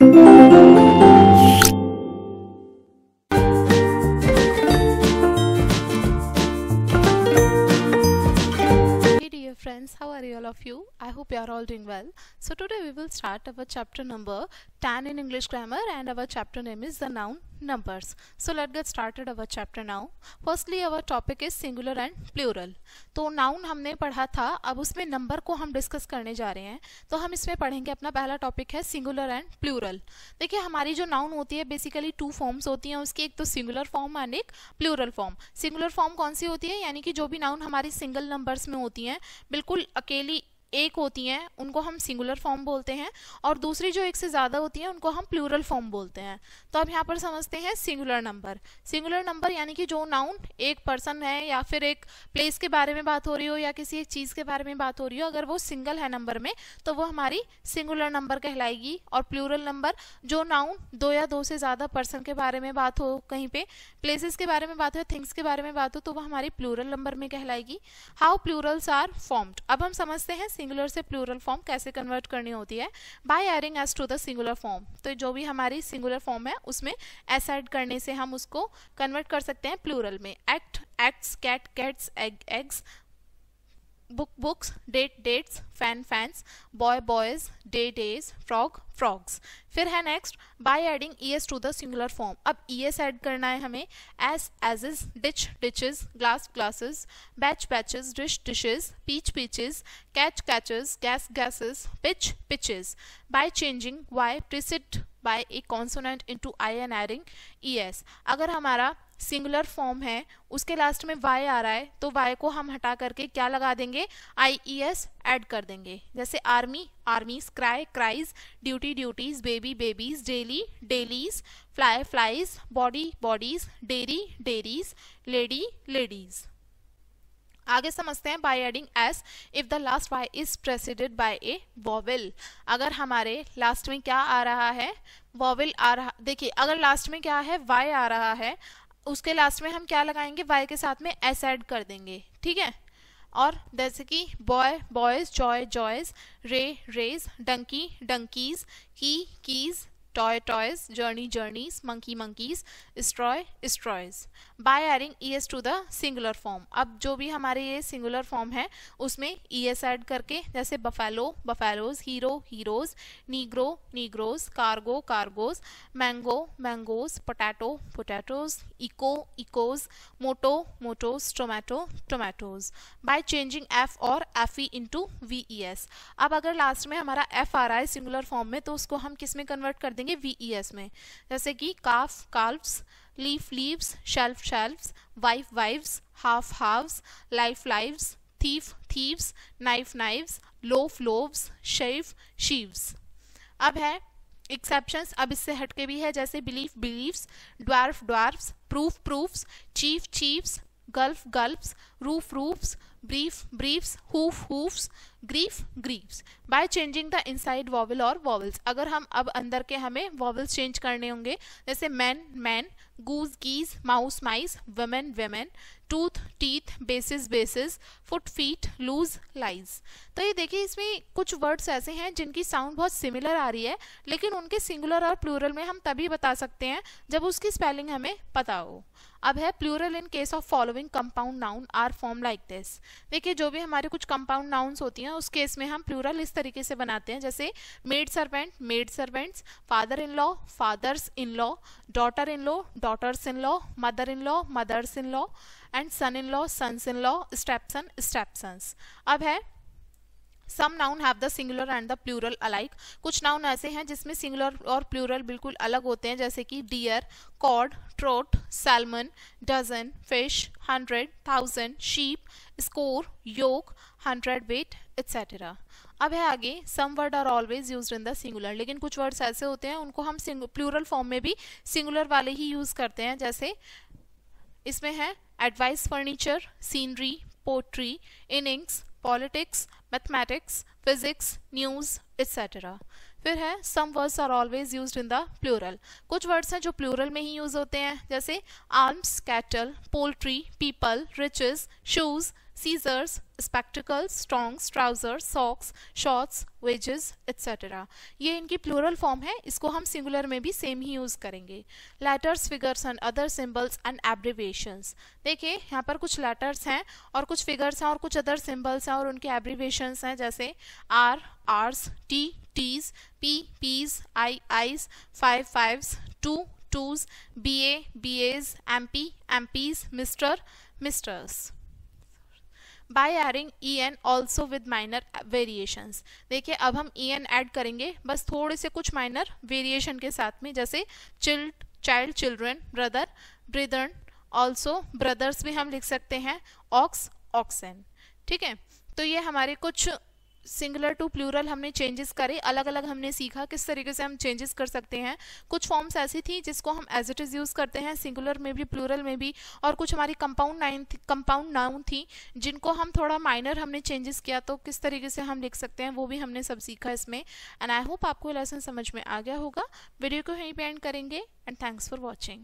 Dear friends, how are you all of you? I hope you are all doing well. So today we will start our chapter number 10 in English grammar, and our chapter name is the noun numbers. So let's get started our chapter now. Firstly our topic is singular and plural. तो noun हमने पढ़ा था, अब उसमें number को हम discuss करने जा रहे हैं. तो हम इसमें पढ़ेंगे, अपना पहला टॉपिक है सिंगुलर एंड प्लूरल. देखिए हमारी जो नाउन होती है बेसिकली टू फॉर्म्स होती हैं उसकी, एक तो सिंगुलर फॉर्म एंड एक प्लूरल फॉर्म. सिंगुलर फॉर्म कौन सी होती है, यानी कि जो भी नाउन हमारी सिंगल नंबर्स में होती हैं, बिल्कुल अकेली एक होती हैं, उनको हम सिंगुलर फॉर्म बोलते हैं, और दूसरी जो एक से ज़्यादा होती हैं उनको हम प्लूरल फॉर्म बोलते हैं. तो अब यहाँ पर समझते हैं सिंगुलर नंबर. सिंगुलर नंबर यानी कि जो नाउन एक पर्सन है या फिर एक प्लेस के बारे में बात हो रही हो या किसी एक चीज़ के बारे में बात हो रही हो, अगर वो सिंगल है नंबर में तो वो हमारी सिंगुलर नंबर कहलाएगी. और प्लूरल नंबर जो नाउन दो या दो से ज़्यादा पर्सन के बारे में बात हो, कहीं पे प्लेसेस के बारे में बात हो, थिंग्स के बारे में बात हो, तो वो हमारी प्लूरल नंबर में कहलाएगी. How plurals are formed. अब हम समझते हैं सिंगुलर से प्लूरल फॉर्म कैसे कन्वर्ट करनी होती है. By adding S to the singular form. तो जो भी हमारी सिंगुलर फॉर्म है उसमें एस ऐड करने से हम उसको कन्वर्ट कर सकते हैं प्लूरल में. Act acts, cat cats, egg eggs, book books, date dates, fan fans, boy boys, day days, frog frogs. फिर है next by adding ES to the singular form. अब ईएस ऐड करना है हमें. Ass asses, ditch ditches, glass glasses, batch batches, dish dishes, peach peaches, catch catches, gas gases, pitch pitches. By changing Y preceded by a consonant into I and adding ES. अगर हमारा singular form है उसके last में Y आ रहा है तो Y को हम हटा करके क्या लगा देंगे, IES ऐड कर देंगे. जैसे army armies, cry cries, duty duties, baby babies, daily dailies, fly flies, body bodies, dairy dairies, lady ladies. आगे समझते हैं by adding S if the last Y is preceded by a vowel. अगर हमारे last में क्या आ रहा है, vowel आ रहा. देखिए अगर लास्ट में क्या है, वाई आ रहा है, उसके लास्ट में हम क्या लगाएंगे, वाई के साथ में एस ऐड कर देंगे. ठीक है. और जैसे कि boy boys, joy joys, ray rays, donkey donkeys, key keys, toy toys, journey journeys, monkey monkeys, stray strays. By adding ES to the singular form. अब जो भी हमारे ये सिंगुलर फॉर्म है उसमें ईएस ऐड करके, जैसे buffalo buffaloes, hero heroes, negro negroes, cargo cargoes, mango mangoes, potato potatoes, echo echoes, motto mottoes, tomato tomatoes. By changing F और एफई इनटू VES. अब अगर लास्ट में हमारा एफ आ रहा है सिंगुलर फॉर्म में तो उसको हम किस में कन्वर्ट कर देंगे, VES में. जैसे कि calf calfs, leaf leaves, shelf shelfs, wife wives, half halves, life lives, thief thieves, knife knives, loaf loaves, sheaf sheaves. अब है एक्सेप्शंस. अब इससे हटके भी है, जैसे belief believes, dwarf dwarfs, proof proofs, chief chiefs, gulf gulfs, roof roofs, brief briefs, hoof hoofs, grief griefs. By changing the inside vowel और vowels. अगर हम अब अंदर के हमें वॉवल्स चेंज करने होंगे, जैसे man man, goose geese, mouse mice, woman women, tooth teeth, basis basis, foot feet, louse lice. तो ये देखिए इसमें कुछ वर्ड्स ऐसे हैं जिनकी साउंड बहुत सिमिलर आ रही है, लेकिन उनके सिंगुलर और प्लूरल में हम तभी बता सकते हैं जब उसकी स्पेलिंग हमें पता हो. अब है plural in case of following compound noun are form like this. देखिए जो भी हमारे कुछ कंपाउंड नाउन्स होती हैं उस केस में हम प्लूरल इस तरीके से बनाते हैं, जैसे maid servant maid servants, father in law fathers in law, daughter in law daughters in law, mother in law mothers in law, and son in law sons in law, stepson stepsons. अब है some noun have the singular and the plural alike. कुछ noun ऐसे हैं जिसमें singular और plural बिल्कुल अलग होते हैं, जैसे कि deer, cod, trout, salmon, dozen, fish, 100, 1000, sheep, score, yoke, 100 weight etcetera. अब है आगे some word are always used in the singular. लेकिन कुछ वर्ड्स ऐसे होते हैं उनको हम प्लूरल फॉर्म में भी सिंगुलर वाले ही यूज करते हैं, जैसे इसमें है advice, furniture, scenery, poetry, innings, politics, mathematics, physics, news etcetera. फिर है some words are always used in the plural. कुछ वर्ड्स हैं जो प्लूरल में ही यूज होते हैं, जैसे arms, cattle, poultry, people, riches, shoes, scissors, spectacles, tongs, trousers, socks, shorts, wages etc. ये इनकी प्लूरल फॉर्म है, इसको हम सिंगुलर में भी सेम ही यूज करेंगे. Letters, figures and other symbols and abbreviations. देखिए यहाँ पर कुछ लेटर्स हैं और कुछ फिगर्स हैं और कुछ अदर सिंबल्स हैं और उनके एब्रिविएशंस हैं, जैसे R, Rs, T, Ts, P, Ps, I, Is, five, fives, two, twos, BA, BAs, MP, MPs, mister, misters. By adding en also with minor variations. देखिए अब हम en ऐड करेंगे बस थोड़े से कुछ माइनर वेरिएशन के साथ में, जैसे child, children, brother, brethren, also brothers भी हम लिख सकते हैं, ऑक्स, ऑक्सन. ठीक है, तो ये हमारे कुछ सिंगुलर टू प्लूरल हमने चेंजेस करे, अलग अलग हमने सीखा किस तरीके से हम चेंजेस कर सकते हैं. कुछ फॉर्म्स ऐसी थी जिसको हम एज इट इज यूज करते हैं सिंगुलर में भी प्लूरल में भी, और कुछ हमारी कंपाउंड नाउन थी जिनको हम थोड़ा माइनर हमने चेंजेस किया, तो किस तरीके से हम लिख सकते हैं वो भी हमने सब सीखा इसमें. एंड आई होप आपको लेसन समझ में आ गया होगा. वीडियो को यहीं पे एंड करेंगे एंड थैंक्स फॉर वॉचिंग.